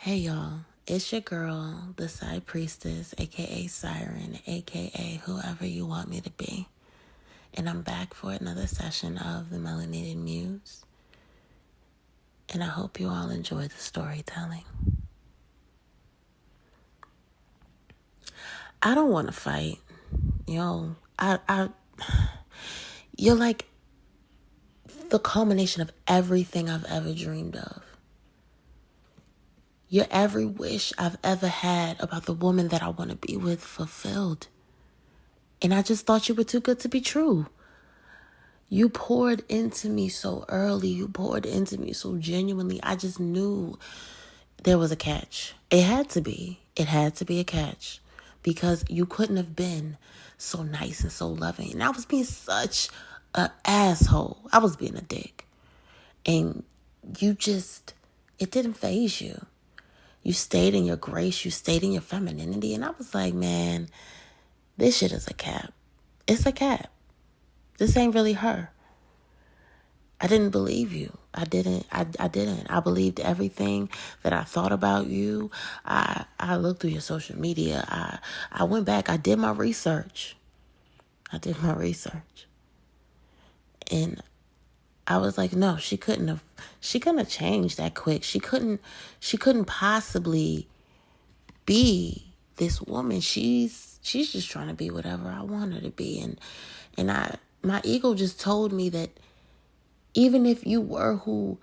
Hey y'all, it's your girl, the Side Priestess, aka Siren, aka whoever you want me to be. And I'm back for another session of the Melanated Muse. And I hope you all enjoy the storytelling. I don't want to fight. You're like the culmination of everything I've ever dreamed of. You're every wish I've ever had about the woman that I want to be with fulfilled. And I just thought you were too good to be true. You poured into me so early. You poured into me so genuinely. I just knew there was a catch. It had to be. It had to be a catch. Because you couldn't have been so nice and so loving. And I was being such an asshole. I was being a dick. And it didn't faze you. You stayed in your grace. You stayed in your femininity. And I was like, man, this shit is a cap. It's a cap. This ain't really her. I didn't believe you. I didn't. I believed everything that I thought about you. I looked through your social media. I went back. I did my research. And I was like, no, she couldn't have changed that quick. She couldn't possibly be this woman. She's just trying to be whatever I want her to be. And my ego just told me that even if you were who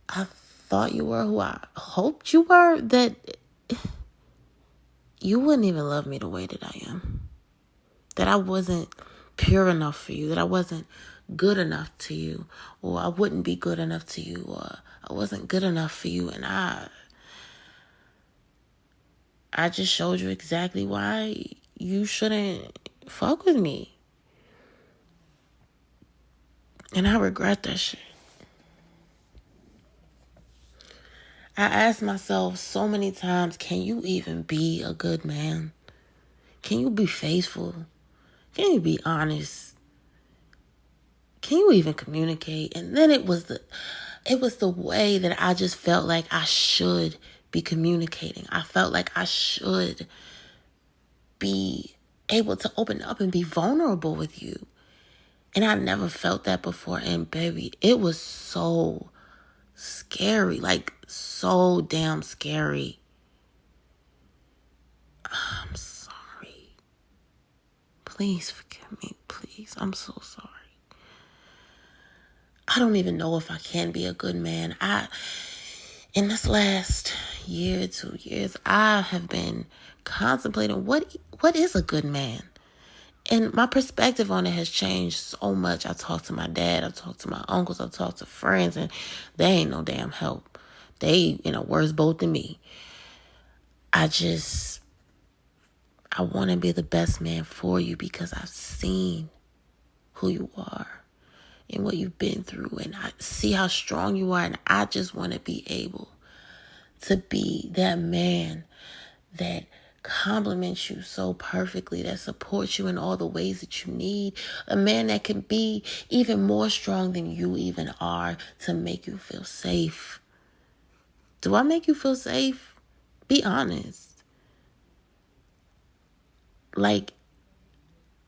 I thought you were, who I hoped you were, that you wouldn't even love me the way that I am. That I wasn't pure enough for you. That I wasn't good enough to you. Or I wouldn't be good enough to you. Or I wasn't good enough for you. And I just showed you exactly why you shouldn't fuck with me. And I regret that shit. I asked myself so many times, can you even be a good man? Can you be faithful? Can you be honest? Can you even communicate? And then it was the way that I just felt like I should be communicating. I felt like I should be able to open up and be vulnerable with you. And I never felt that before. And baby, it was so scary, like so damn scary. I'm sorry. Please forgive me, please. I'm so sorry. I don't even know if I can be a good man. In this last year, 2 years, I have been contemplating what is a good man. And my perspective on it has changed so much. I talked to my dad, I talked to my uncles, I talked to friends, and they ain't no damn help. They in a worse boat than me. I want to be the best man for you because I've seen who you are and what you've been through, and I see how strong you are, and I just want to be able to be that man that compliments you so perfectly, that supports you in all the ways that you need, a man that can be even more strong than you even are to make you feel safe. Do I make you feel safe? Be honest. Like,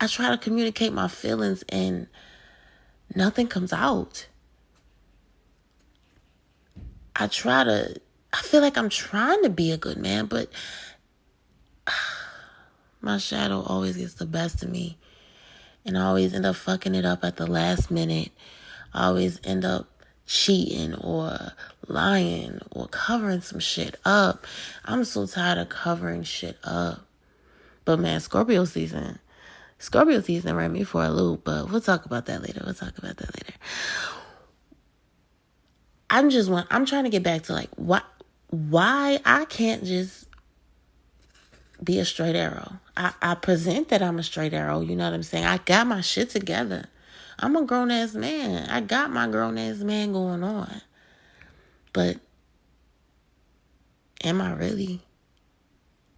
I try to communicate my feelings and nothing comes out. I feel like I'm trying to be a good man, but my shadow always gets the best of me. And I always end up fucking it up at the last minute. I always end up cheating or lying or covering some shit up. I'm so tired of covering shit up. But man, Scorpio season ran me for a loop, but we'll talk about that later. I'm trying to get back to like why I can't just be a straight arrow. I present that I'm a straight arrow, you know what I'm saying? I got my shit together. I'm a grown ass man. I got my grown ass man going on. But am I really?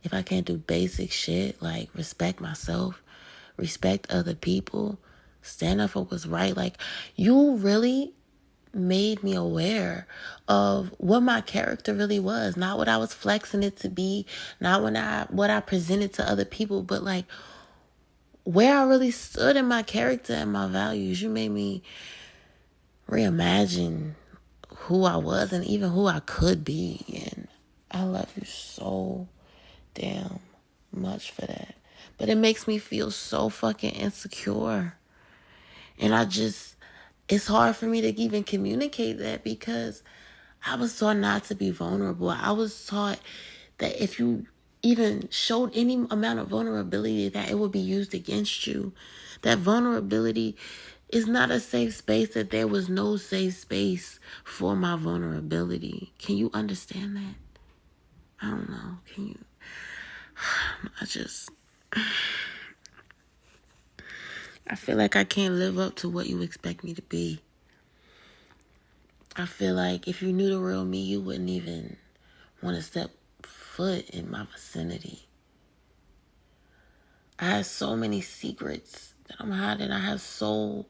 If I can't do basic shit like respect myself, respect other people, stand up for what's right, like you really made me aware of what my character really was. Not what I was flexing it to be, not what I presented to other people, but like where I really stood in my character and my values. You made me reimagine who I was and even who I could be. And I love you so damn much for that. But it makes me feel so fucking insecure. And it's hard for me to even communicate that because I was taught not to be vulnerable. I was taught that if you even showed any amount of vulnerability, that it would be used against you. That vulnerability is not a safe space, that there was no safe space for my vulnerability. Can you understand that? I don't know. Can you? I feel like I can't live up to what you expect me to be. I feel like if you knew the real me, you wouldn't even want to step foot in my vicinity. I have so many secrets that I'm hiding. I have so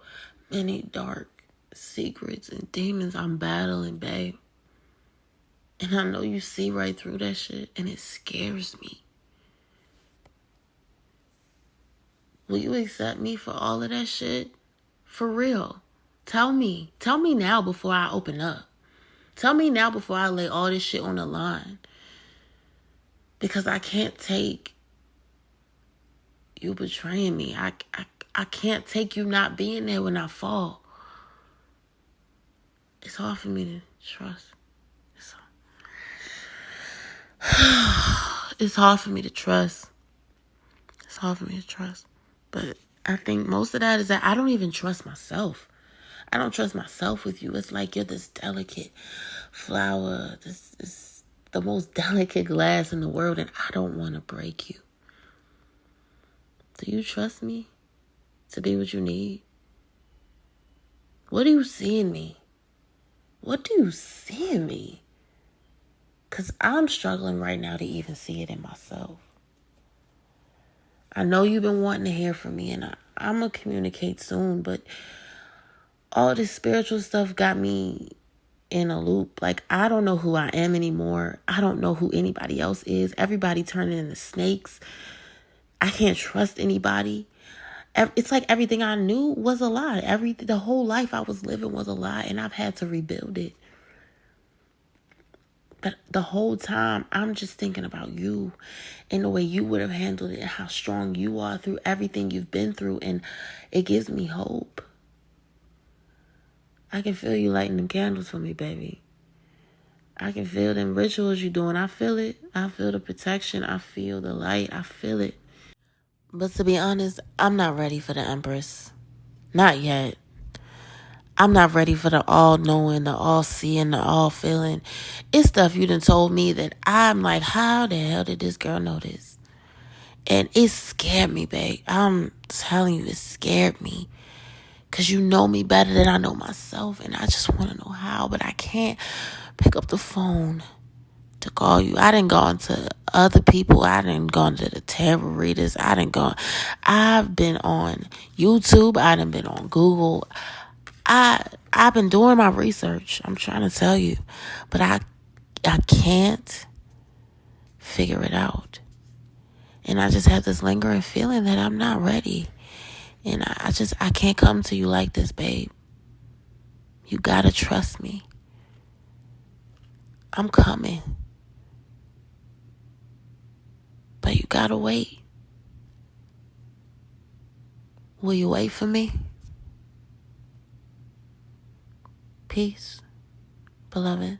many dark secrets and demons I'm battling, babe. And I know you see right through that shit, and it scares me. Will you accept me for all of that shit? For real. Tell me. Tell me now before I open up. Tell me now before I lay all this shit on the line. Because I can't take you betraying me. I can't take you not being there when I fall. It's hard for me to trust. It's hard for me to trust. It's hard for me to trust. But I think most of that is that I don't even trust myself. I don't trust myself with you. It's like you're this delicate flower. This is the most delicate glass in the world, and I don't want to break you. Do you trust me to be what you need? What do you see in me? What do you see in me? Because I'm struggling right now to even see it in myself. I know you've been wanting to hear from me, and I'm going to communicate soon, but all this spiritual stuff got me in a loop. Like, I don't know who I am anymore. I don't know who anybody else is. Everybody turning into snakes. I can't trust anybody. It's like everything I knew was a lie. The whole life I was living was a lie, and I've had to rebuild it. But the whole time, I'm just thinking about you and the way you would have handled it and how strong you are through everything you've been through. And it gives me hope. I can feel you lighting them candles for me, baby. I can feel them rituals you're doing. I feel it. I feel the protection. I feel the light. I feel it. But to be honest, I'm not ready for the Empress. Not yet. I'm not ready for the all-knowing, the all-seeing, the all-feeling. It's stuff you done told me that I'm like, how the hell did this girl know this? And it scared me, babe. I'm telling you, it scared me. Because you know me better than I know myself. And I just want to know how. But I can't pick up the phone to call you. I done gone to other people. I done gone to the tarot readers. I've been on YouTube. I done been on Google. I've been doing my research. I'm trying to tell you. But I can't figure it out. And I just have this lingering feeling that I'm not ready. And I can't come to you like this, babe. You gotta trust me. I'm coming. But you gotta wait. Will you wait for me? Peace, beloved.